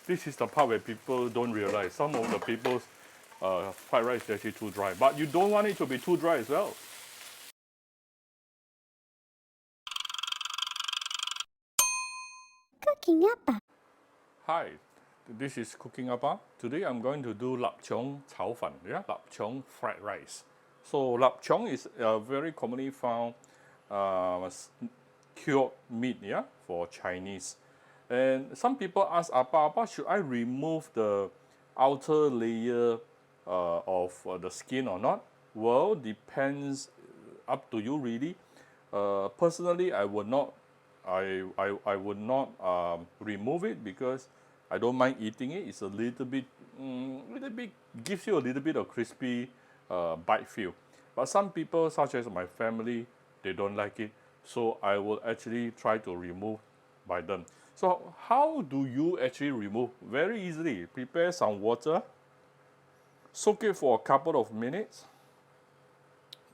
this is the part where people don't realize. Some of the people's fried rice is actually too dry. But you don't want it to be too dry as well. Cooking up. Hi, this is Cooking Up. Today I'm going to do lap cheong chao fan, yeah, lap cheong fried rice. So lap cheong is a very commonly found cured meat, yeah, for Chinese. And some people ask, Apa, should I remove the outer layer of the skin or not? Well, depends, up to you really. Personally, I would not, I would not remove it because I don't mind eating it. It's a little bit, gives you a little bit of crispy bite feel. But some people, such as my family, they don't like it. So I will actually try to remove by them. So how do you actually remove? Very easily. Prepare some water, soak it for a couple of minutes,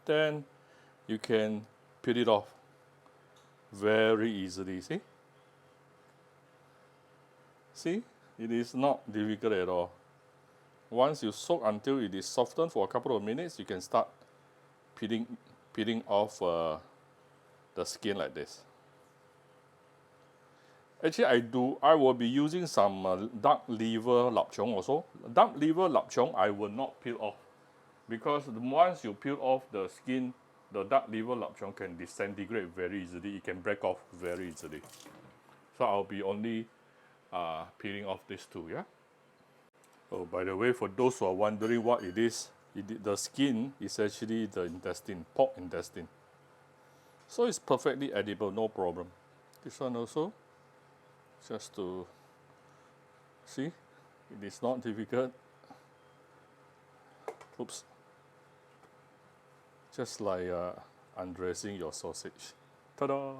then you can peel it off very easily. See, it is not difficult at all. Once you soak until it is softened for a couple of minutes, you can start peeling off the skin like this. Actually, I will be using some duck liver lap cheong also. Duck liver lap cheong I will not peel off because once you peel off the skin, the duck liver lap cheong can disintegrate very easily. It can break off very easily. So I'll be only peeling off these two, yeah. Oh, by the way, for those who are wondering what it is, the skin is actually the intestine, pork intestine. So it's perfectly edible, no problem. This one also, just to see, it is not difficult. Oops. Just like undressing your sausage. Ta-da!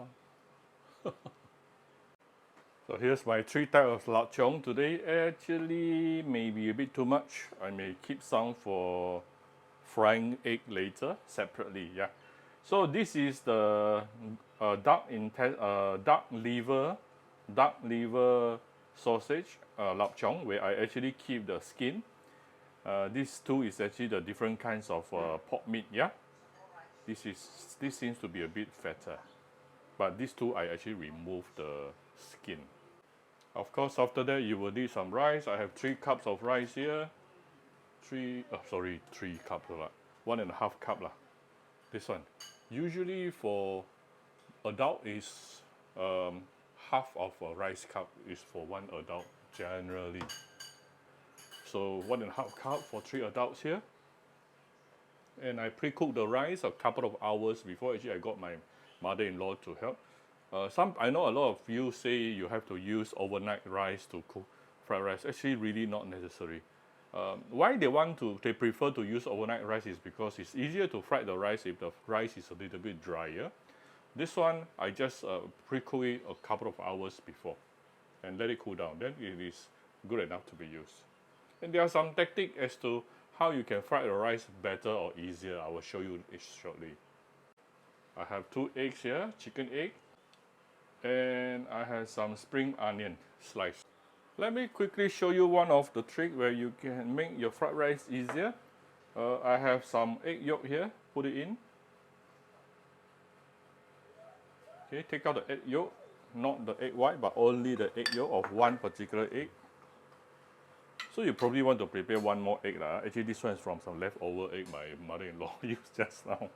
So here's my 3 types of lap cheong today. Actually, maybe a bit too much. I may keep some for frying egg later separately. Yeah. So this is the duck liver sausage lap cheong, where I actually keep the skin. These two is actually the different kinds of pork meat. Yeah. This seems to be a bit fatter, but these two I actually remove the skin. Of course, after that you will need some rice. I have 3 cups of rice here. 3 cups, 1.5 cup lah. This one. Usually for adult is half of a rice cup is for 1 adult generally. So 1.5 cup for 3 adults here. And I pre-cooked the rice a couple of hours before. Actually, I got my mother-in-law to help. I know a lot of you say you have to use overnight rice to cook fried rice. Actually, really not necessary. Why they prefer to use overnight rice is because it's easier to fry the rice if the rice is a little bit drier. This one, I just pre-cook it a couple of hours before and let it cool down. Then it is good enough to be used. And there are some techniques as to how you can fry the rice better or easier. I will show you it shortly. I have 2 eggs here, chicken egg, and I have some spring onion sliced. Let me quickly show you one of the tricks where you can make your fried rice easier. I have some egg yolk here, put it in. Okay, take out the egg yolk, not the egg white, but only the egg yolk of one particular egg. So you probably want to prepare 1 more egg. Actually, this one is from some leftover egg my mother-in-law used just now.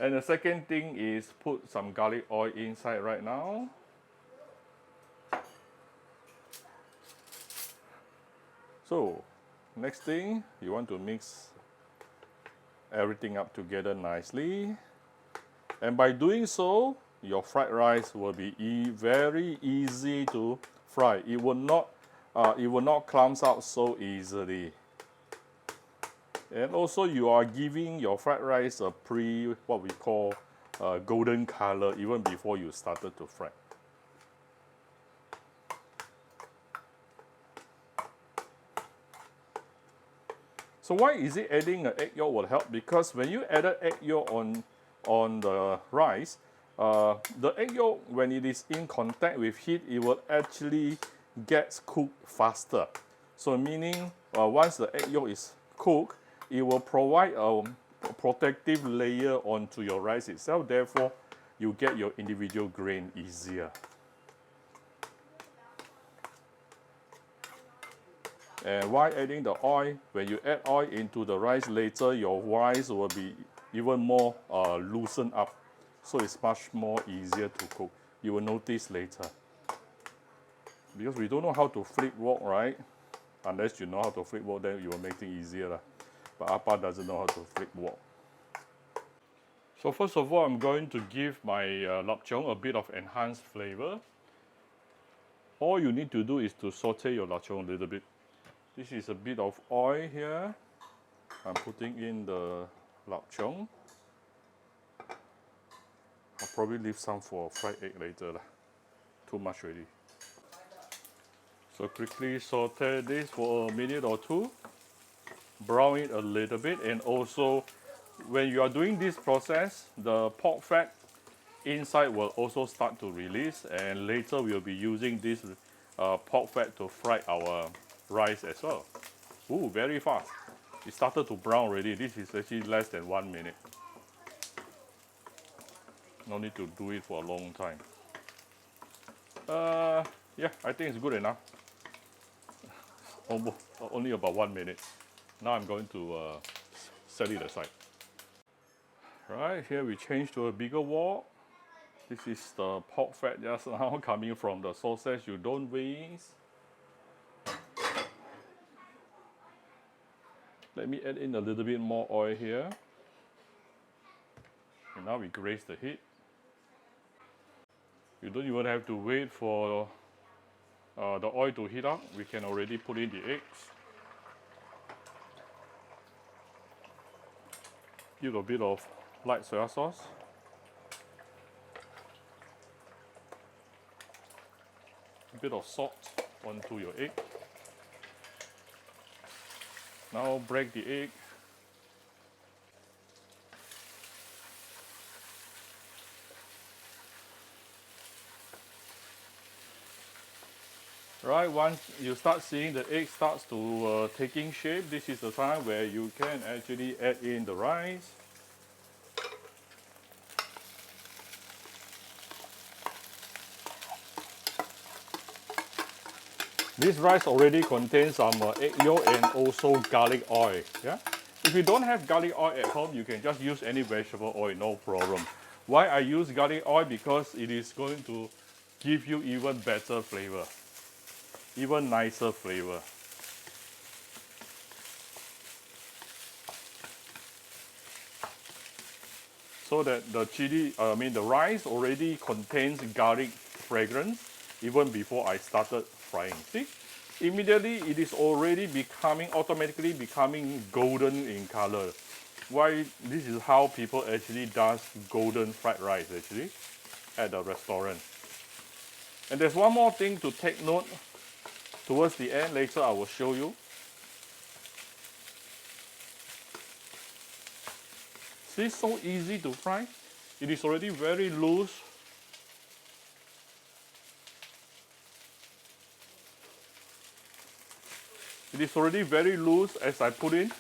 And the second thing is put some garlic oil inside right now. So, next thing, you want to mix everything up together nicely. And by doing so, your fried rice will be very easy to fry. It will not clump out so easily. And also you are giving your fried rice a what we call golden color even before you started to fry. So why is it adding an egg yolk will help? Because when you add egg yolk on the rice, the egg yolk, when it is in contact with heat, it will actually gets cooked faster. So meaning once the egg yolk is cooked, it will provide a protective layer onto your rice itself. Therefore, you get your individual grain easier. And while adding the oil, when you add oil into the rice later, your rice will be even more loosened up. So it's much more easier to cook. You will notice later. Because we don't know how to flip wok, right? Unless you know how to flip wok, then you will make things easier. But Appa doesn't know how to flip wok. So first of all, I'm going to give my lap cheong a bit of enhanced flavor. All you need to do is to saute your lap cheong a little bit. This is a bit of oil here. I'm putting in the lap cheong. I'll probably leave some for fried egg later. Too much already. So quickly saute this for a minute or two. Brown it a little bit, and also when you are doing this process, the pork fat inside will also start to release, and later we'll be using this pork fat to fry our rice as well. Ooh, very fast. It started to brown already. This is actually less than 1 minute. No need to do it for a long time. Yeah, I think it's good enough. Almost, only about 1 minute. Now I'm going to set it aside. Right, here we change to a bigger wok. This is the pork fat just now coming from the sausage you don't waste. Let me add in a little bit more oil here. And now we graze the heat. You don't even have to wait for the oil to heat up. We can already put in the eggs. Give a bit of light soy sauce. A bit of salt onto your egg. Now break the egg. Right, once you start seeing the egg starts to taking shape, this is the time where you can actually add in the rice. This rice already contains some egg yolk and also garlic oil. Yeah. If you don't have garlic oil at home, you can just use any vegetable oil, no problem. Why I use garlic oil? Because it is going to give you even better flavor, even nicer flavor. So that the rice already contains garlic fragrance even before I started frying. See, immediately it is already automatically becoming golden in color. Why? This is how people actually does golden fried rice actually at the restaurant. And there's one more thing to take note towards the end. Later I will show you. See, so easy to fry. It is already very loose. It is already very loose as I put in.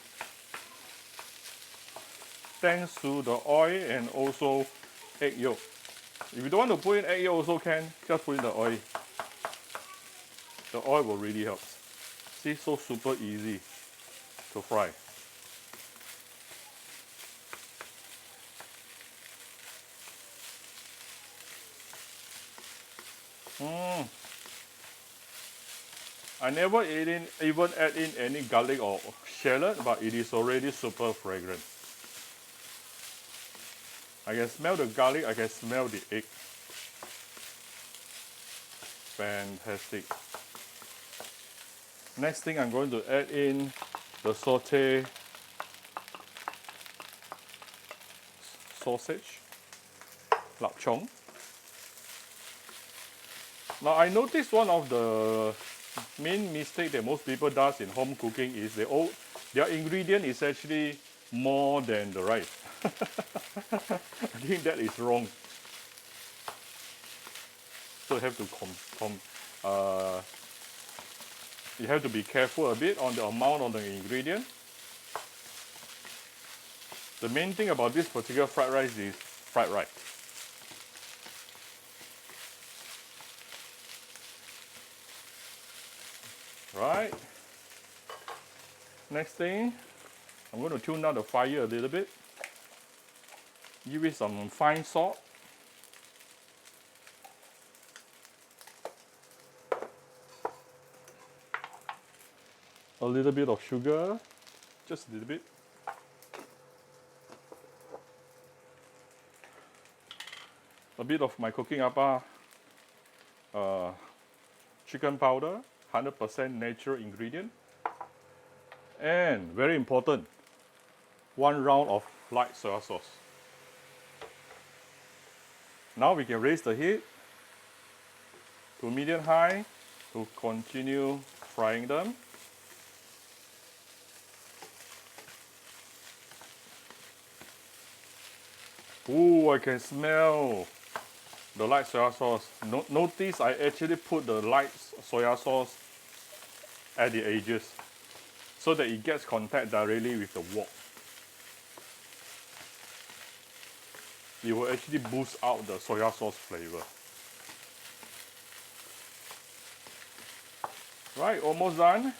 Thanks to the oil and also egg yolk. If you don't want to put in egg yolk also can, just put in the oil. The oil will really help. See, so super easy to fry. I never even add in any garlic or shallot, but it is already super fragrant. I can smell the garlic, I can smell the egg. Fantastic. Next thing I'm going to add in the saute sausage, lap cheong. Now I noticed one of the main mistake that most people does in home cooking is their ingredient is actually more than the rice. I think that is wrong. So you have to You have to be careful a bit on the amount of the ingredient. The main thing about this particular fried rice is fried rice. Right. Next thing, I'm going to tune down the fire a little bit. Give it some fine salt. A little bit of sugar, just a little bit. A bit of my cooking apa chicken powder, 100% natural ingredient. And very important, 1 round of light soy sauce. Now we can raise the heat to medium high to continue frying them. Ooh, I can smell the light soy sauce. Notice I actually put the light soy sauce at the edges so that it gets contact directly with the wok. It will actually boost out the soy sauce flavor. Right, almost done.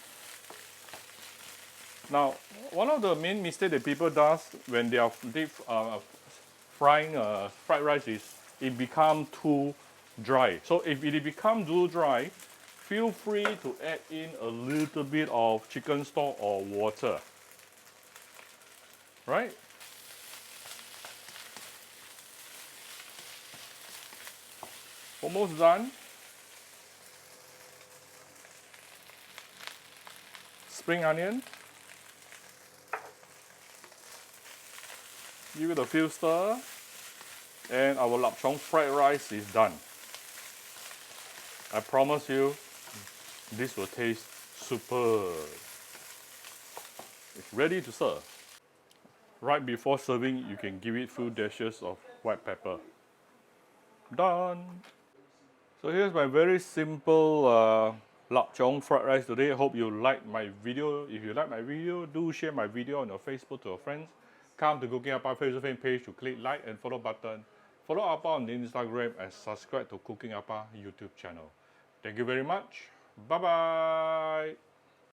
Now, one of the main mistakes that people does when they are frying fried rice is it becomes too dry. So if it becomes too dry, feel free to add in a little bit of chicken stock or water. Right? Almost done. Spring onion. Give it a few stir. And our lap cheong fried rice is done. I promise you, this will taste superb. It's ready to serve. Right before serving, you can give it few dashes of white pepper. Done. So here's my very simple lap cheong fried rice today. I hope you like my video. If you like my video, do share my video on your Facebook to your friends. Come to Cooking Appa Facebook page to click like and follow button. Follow Appa on Instagram and subscribe to Cooking Appa YouTube channel. Thank you very much. Bye bye.